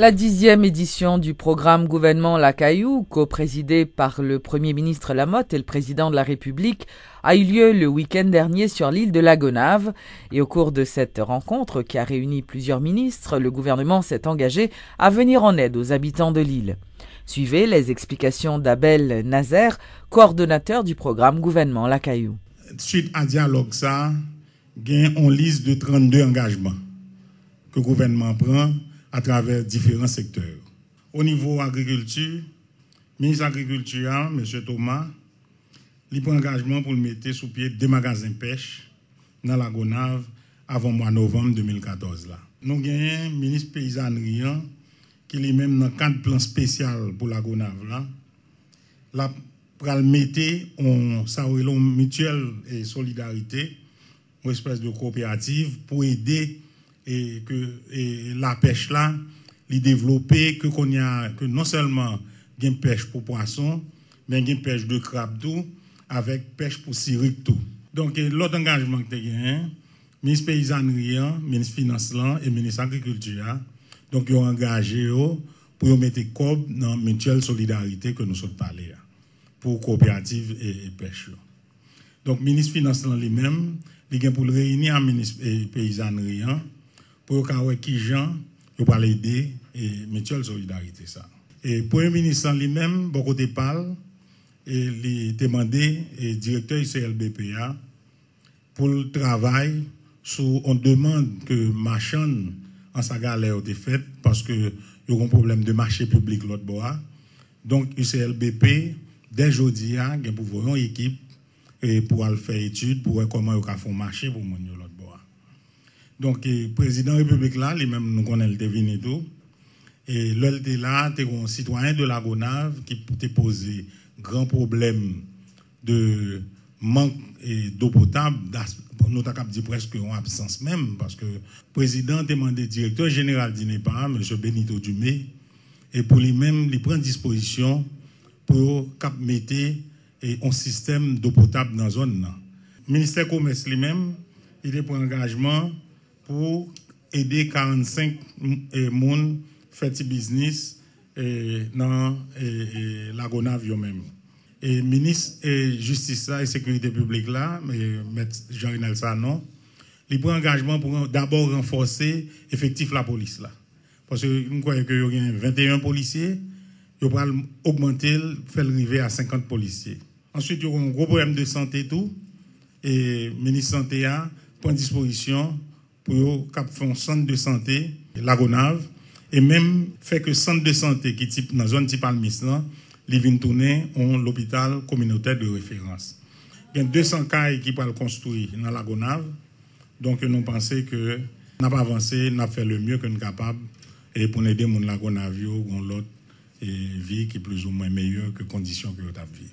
La 10e édition du programme Gouvernement La Caillou, co-présidé par le Premier ministre Lamotte et le Président de la République, a eu lieu le week-end dernier sur l'île de la Gonâve. Et au cours de cette rencontre, qui a réuni plusieurs ministres, le gouvernement s'est engagé à venir en aide aux habitants de l'île. Suivez les explications d'Abel Nazer, coordonnateur du programme Gouvernement La Caillou. Suite à dialogue, ça, il y a une liste de 32 engagements que le gouvernement prend à travers différents secteurs. Au niveau agriculture, le ministre de l'Agriculture, M. Thomas, il prend engagement pour mettre sous pied 2 magasins de pêche dans la Gonâve avant le mois de novembre 2014. Là. Nous avons un ministre paysannerie qui est même dans 4 plans spéciaux pour la Gonâve. Là, pour le mettre en mutuelle et solidarité, une espèce de coopérative pour aider et que la pêche là, les développer, que non seulement il y a une pêche pour poisson, mais il y a une pêche de crabe tout, avec pêche pour sirip tout. Donc l'autre engagement que tu as, ministre paysannerie, ministre finance et ministre agriculture, donc ils ont engagé pour mettre COB dans la mutuelle solidarité que nous sommes parlé pour coopérative et pêche. Donc ministre finance lui-même, il a pour le réunir à ministre paysannerie pour qui gens pour parler aider et mutuelle solidarité ça. Et Premier ministre lui-même beaucoup de parle et il demandé et directeur ICLBPA pour le travail sous on demande que Machan en sa galère de fait parce que il y a un problème de marché public l'autre bois. Donc UCLBP dès aujourd'hui a pour voir une équipe et pour aller faire étude pour voir comment il faut marcher pour mon l'autre bois. Donc le président de la République là, lui-même nous connaît le deviner tout. Et là, tu es un citoyen de la Gonâve qui t'a posé grand problème de manque d'eau potable, nous avons dit presque en absence même, parce que le président a demandé directeur général d'INEPA, M. Benito Dumé, et pour lui-même, il prend disposition pour mettre un système d'eau potable dans la zone. Le ministère du Commerce lui-même, il a pris engagement pour aider 45 personnes faire du business dans la Gonâve même. Et le ministre de Justice et Sécurité publique là, M. Jean-Renal Sanon, il prend engagement pour d'abord renforcer l'effectif de la police là. Parce que nous croyons qu'il y a 21 policiers, il va augmenter, faire arriver à 50 policiers. Ensuite, il y a un gros problème de santé tout, et le ministre de la Santé a pris disposition pour faire un centre de santé, la Gonâve, et même fait que centre de santé qui type dans la zone type Almis, les vins tourner ont l'hôpital communautaire de référence. Il y a 200 cas qui peuvent construire dans la Gonâve. Donc nous pensons que nous avons avancé, nous avons fait le mieux que nous sommes capables et pour aider les la Gonâve à l'autre vie qui est plus ou moins meilleure que les conditions que nous avons vivre.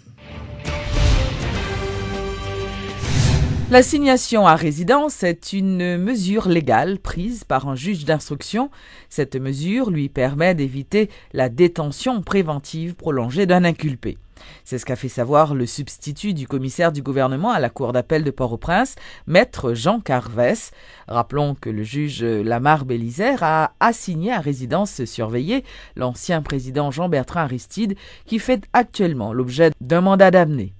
L'assignation à résidence est une mesure légale prise par un juge d'instruction. Cette mesure lui permet d'éviter la détention préventive prolongée d'un inculpé. C'est ce qu'a fait savoir le substitut du commissaire du gouvernement à la cour d'appel de Port-au-Prince, maître Jean Carvès. Rappelons que le juge Lamar Bélisaire a assigné à résidence surveillée l'ancien président Jean-Bertrand Aristide qui fait actuellement l'objet d'un mandat d'amener.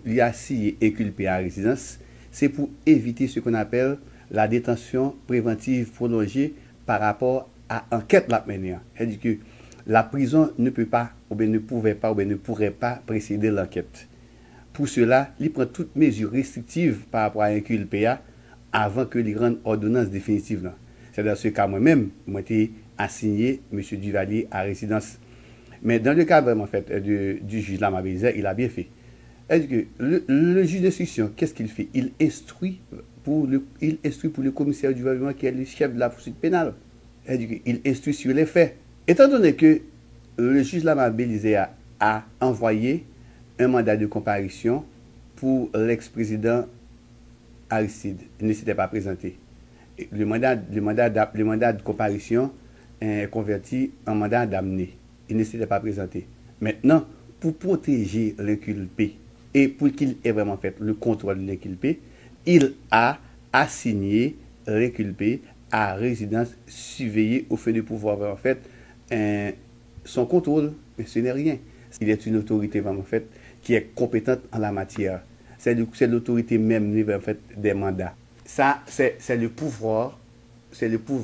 Il a assigné inculpé à résidence. C'est pour éviter ce qu'on appelle la détention préventive prolongée par rapport à l'enquête la mener. C'est-à-dire que la prison ne peut pas, ou bien ne pouvait pas, ou bien ne pourrait pas précéder l'enquête. Pour cela, il prend toutes mesures restrictives par rapport à l'inculpé avant que les grandes ordonnances définitives. C'est dans ce cas moi-même, j'ai été assigné M. Duvalier à résidence. Mais dans le cas vraiment fait du juge Lamar Bélisaire, il a bien fait. Que le juge d'instruction, qu'est-ce qu'il fait? Il instruit pour le commissaire du gouvernement qui est le chef de la poursuite pénale. Il instruit sur les faits. Étant donné que le juge Lamar Bélisaire a envoyé un mandat de comparution pour l'ex-président Aristide, il ne s'était pas présenté. Le mandat de comparution est converti en mandat d'amener. Il ne s'était pas présenté. Maintenant, pour protéger l'inculpé, et pour qu'il ait vraiment fait le contrôle de l'inculpé, il a assigné l'inculpé à résidence surveillée au fait de pouvoir en fait son contrôle, mais ce n'est rien. Il est une autorité vraiment fait qui est compétente en la matière. C'est l'autorité même en fait, des mandats. Ça, c'est le pouvoir,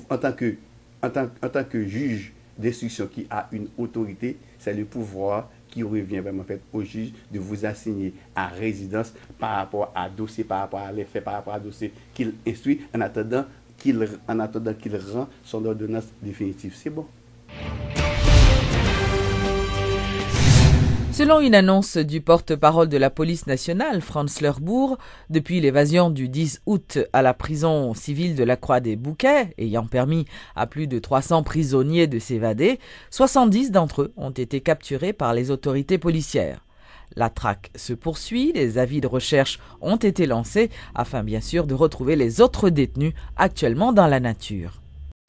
en tant que juge d'instruction qui a une autorité, c'est le pouvoir qui revient vraiment fait au juge de vous assigner à résidence par rapport à dossier, par rapport à l'effet, par rapport à dossier qu'il instruit en attendant qu'il rend son ordonnance définitive. C'est bon. Selon une annonce du porte-parole de la police nationale, Franz Lerbourg, depuis l'évasion du 10 août à la prison civile de la Croix-des-Bouquets, ayant permis à plus de 300 prisonniers de s'évader, 70 d'entre eux ont été capturés par les autorités policières. La traque se poursuit, les avis de recherche ont été lancés afin bien sûr de retrouver les autres détenus actuellement dans la nature.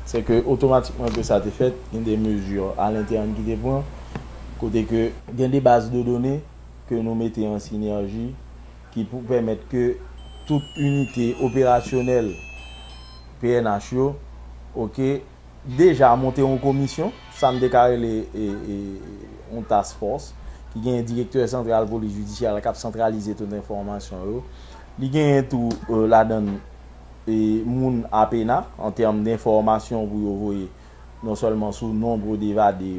C'est que automatiquement que ça a été fait, il y a des mesures à l'interne qui dépendent. Côté que il y a des bases de données que nous mettons en synergie qui pour permettre que toute unité opérationnelle PNHO déjà monté en commission, ça me déclare en task force qui a un directeur central police judiciaire qui a centralisé toute l'information. Il y a tout là-dedans et moun APENA en termes d'information pour vous non seulement sur le nombre d'évadés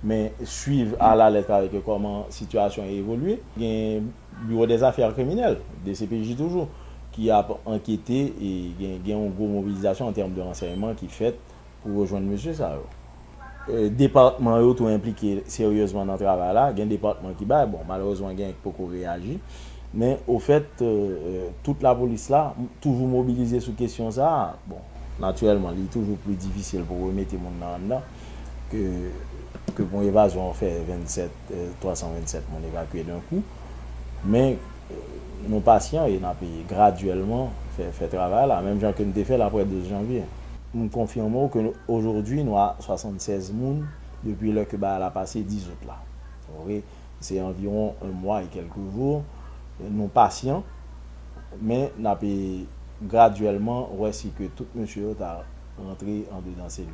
mais suivre à la lettre avec comment la situation a évolué. Il y a un bureau des affaires criminelles, des CPJ toujours, qui a enquêté et il y a une grosse mobilisation en termes de renseignement qui est faite pour rejoindre M. Sao. Le département est tout impliqué sérieusement dans le travail là. Il y a un département qui bat, bon, malheureusement, il y a beaucoup réagi. Mais au fait, toute la police là, toujours mobilisée sur question ça, bon, naturellement, il est toujours plus difficile pour remettre les gens dedans que pour l'évasion, on fait 327 mon évacué d'un coup. Mais nos patients, ils ont payé graduellement fait travail là, même gens que nous avons fait après le 2 janvier. Nous confirmons qu'aujourd'hui, nous avons 76 personnes depuis le que elle a passé 10 août là. C'est environ un mois et quelques jours. Nos patients, mais nous avons payé graduellement, voici que tout monsieur a rentré en dedans ces lieux.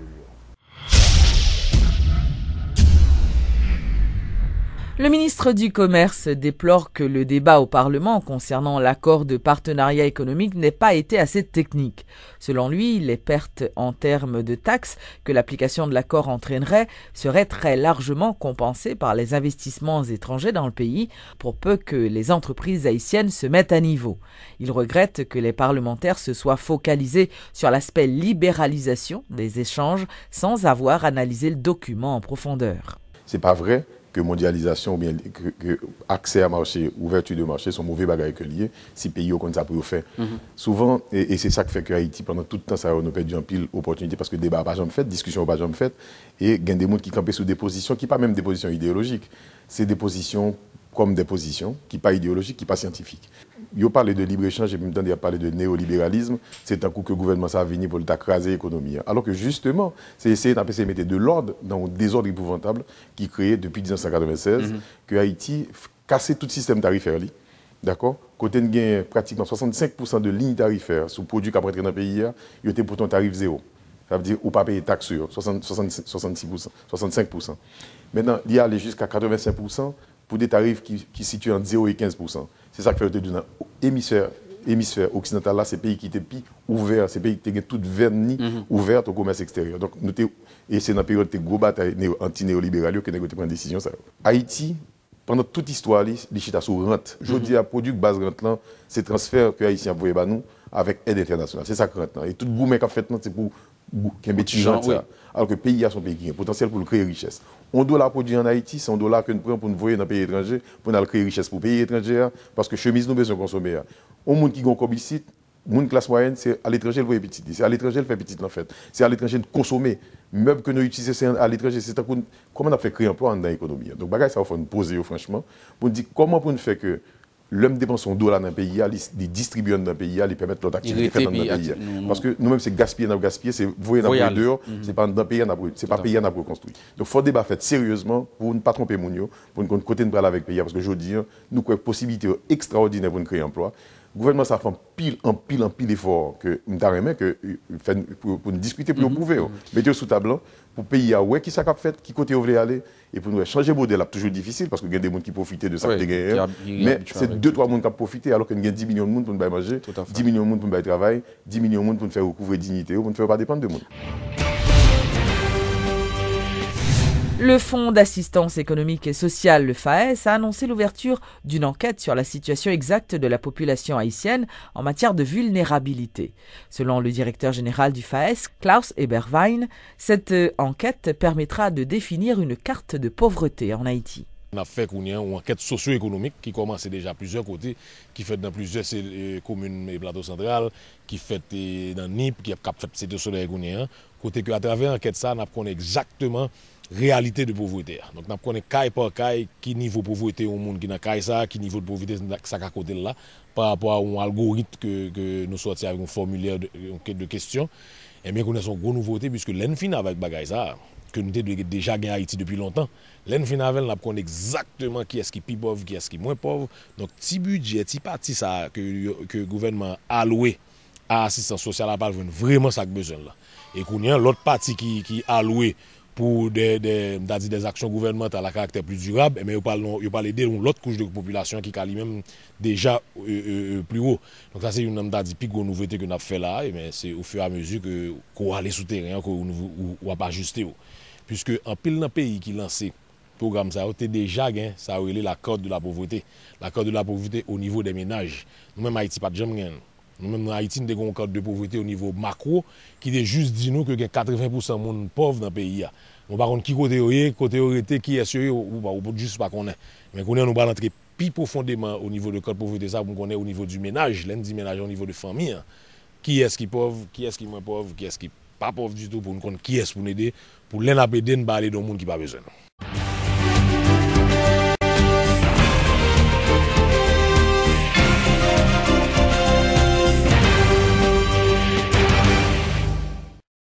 Le ministre du Commerce déplore que le débat au Parlement concernant l'accord de partenariat économique n'ait pas été assez technique. Selon lui, les pertes en termes de taxes que l'application de l'accord entraînerait seraient très largement compensées par les investissements étrangers dans le pays pour peu que les entreprises haïtiennes se mettent à niveau. Il regrette que les parlementaires se soient focalisés sur l'aspect libéralisation des échanges sans avoir analysé le document en profondeur. C'est pas vrai que mondialisation ou bien que accès à marché, ouverture de marché sont mauvais bagages que liés si pays au compte ça peut faire. Souvent et c'est ça qui fait que Haïti pendant tout le temps ça a perdu en pile opportunité parce que débat pas jamais fait, discussion pas jamais fait et il y a des gens qui campent sur des positions qui pas même des positions idéologiques, c'est des positions comme des positions qui pas idéologiques, qui pas scientifiques. Yo parle de libre-échange et même temps il a parlé de néolibéralisme, c'est un coup que le gouvernement ça a venu pour écraser l'économie. Alors que justement, c'est essayer de mettre de l'ordre dans un désordre épouvantable qui créé depuis 1996 que Haïti cassait tout le système tarifaire. D'accord? Côté de gain pratiquement 65% de lignes tarifaires sur produits qui apprennent dans le pays, il était pourtant tarif zéro. Ça veut dire ou pas payer taxe sur 66%, 65%. Maintenant, il y a allé jusqu'à 85% pour des tarifs qui situent entre 0 et 15%. C'est ça qui fait que l'hémisphère occidental, là, c'est pays qui étaient plus ouverts, c'est pays qui étaient toutes vernis ouvertes au commerce extérieur. Donc, et c'est dans la période de gros bataille anti-néolibérale que nous avons pris une décision. Ça. Haïti, pendant toute l'histoire, les chita sur rente. Je dis à produit base rente là, c'est transfert que les Haïtiens envoient nous avec aide internationale. C'est ça que rente là. Et tout le gouvernement qui a fait, c'est pour qu'il y ait petit gens. Alors que le pays a son pays qui a un potentiel pour créer richesse. On doit la produire en Haïti, c'est un dollar que nous prenons pour nous voyer dans le pays étranger, pour nous créer richesse pour le pays étranger, parce que chemise nous besoin de consommer. Au monde qui a comme ici, monde classe moyenne, c'est à l'étranger le voyer petit. C'est à l'étranger le fait petit en fait. C'est à l'étranger de consommer. Meubles que nous utilisons c'est à l'étranger, c'est comment on a fait créer un emploi dans l'économie. Donc bagage ça faut nous poser franchement pour nous dire comment pour nous faire que l'homme dépense son dollar dans le pays, les distribuer dans le pays, les permettre l'autre activité faire dans le pays. Parce que nous-mêmes, c'est gaspiller, c'est voyer dans le dehors, c'est pas dans le pays, c'est pas pays, on a construit. Donc, il faut débat fait sérieusement pour ne pas tromper Mounio, pour ne côté de parler avec le pays. Parce que je dis, nous avons une possibilité extraordinaire pour créer un emploi. Le gouvernement, ça fait un pile effort que nous avons que pour nous discuter, pour nous prouver. Mettez sous table pour le pays, ouais, qui ça a fait, qui côté vous voulez aller, et pour nous changer de modèle, c'est toujours difficile parce qu'il y a des gens qui profitent de ça. Mais c'est 2-3 personnes qui profitent alors qu'il y a 10 millions de monde pour nous manger, 10 millions de monde pour nous travailler, 10 millions de monde pour nous faire recouvrer dignité, pour ne faire pas dépendre de monde. Le Fonds d'assistance économique et sociale, le FAES, a annoncé l'ouverture d'une enquête sur la situation exacte de la population haïtienne en matière de vulnérabilité. Selon le directeur général du FAES, Klaus Eberwein, cette enquête permettra de définir une carte de pauvreté en Haïti. On a fait une enquête socio-économique qui commence déjà à plusieurs côtés, qui fait dans plusieurs communes et plateaux central, qui fait dans NIP, qui a fait Cité Soleil côté que à travers l'enquête ça, on connaît exactement réalité de pauvreté. Donc on connaît caille par caille qui niveau de pauvreté au monde qui dans caille ça, qui niveau de pauvreté ça à côté là par rapport à un algorithme que nous sortis avec un formulaire de questions. Et bien qu'on a son gros nouveauté puisque l'enfin avec bagay ça que nous avons déjà gagné Haïti depuis longtemps. L'enfin avec nous connaît exactement qui est-ce qui est plus pauvre, qui est-ce qui est moins pauvre. Donc petit budget, petit parti ça que le gouvernement a alloué à l'assistance sociale à parler vraiment ça besoin là. Et qu'on y a l'autre partie qui alloué pour des actions gouvernementales à caractère plus durable, mais il parle aider l'autre couche de population qui est même déjà plus haut. Donc ça c'est une plus grosse nouveauté que nous avons fait là, mais c'est au fur et à mesure qu'on va aller sous terrain, qu'on va pas ajuster. Puisque en pile dans le pays qui lance le programme, ça a déjà ça a relé la corde de la pauvreté. La corde de la pauvreté au niveau des ménages. Nous-mêmes Haïti pas de jamais. Nous-mêmes en Haïti, nous avons une corde de pauvreté au niveau macro qui est juste dit nous que 80% de monde pauvre dans le pays. On ne sait pas qui côté qui est sûr, ou juste pas qu'on est. Mais qu'on est, nous allons entrer plus profondément au niveau de code de pauvreté, ça, pour qu'on est au niveau du ménage, l'un dit ménage au niveau de famille. Qui est-ce qui est pauvre, qui est-ce qui est moins pauvre, qui est-ce qui n'est pas pauvre du tout, pour nous connaître qui est-ce pour nous aider, pour l'un aider, nous aller dans le monde qui n'a pas besoin.